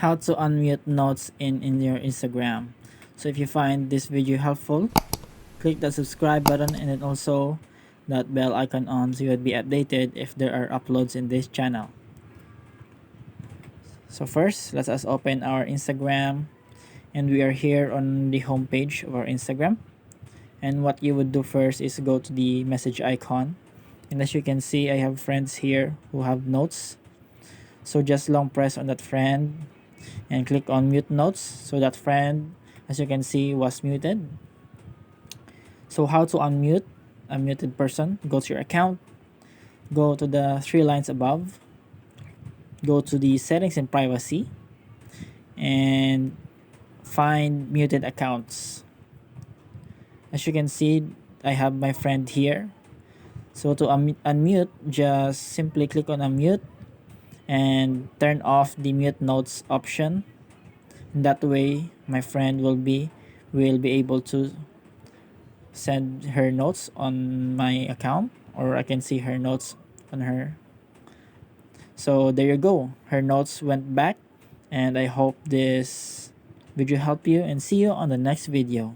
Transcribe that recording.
how to unmute notes in your Instagram. So if you find this video helpful, click the subscribe button and then also that bell icon on so you would be updated if there are uploads in this channel. So first, let us open our Instagram, and we are here on the home page of our Instagram. And what you would do first is go to the message icon, and as you can see, I have friends here who have notes. So just long press on that friend and click on mute notes, so that friend, as you can see, was muted. So how to unmute a muted person? Go to your account, go to the three lines above, go to the settings and privacy, and find muted accounts. As you can see, I have my friend here. So to unmute, just simply click on unmute and turn off the mute notes option. And that way my friend will be able to send her notes on my account, or I can see her notes on her. So there you go, her notes went back, and I hope this video helped you, and see you on the next video.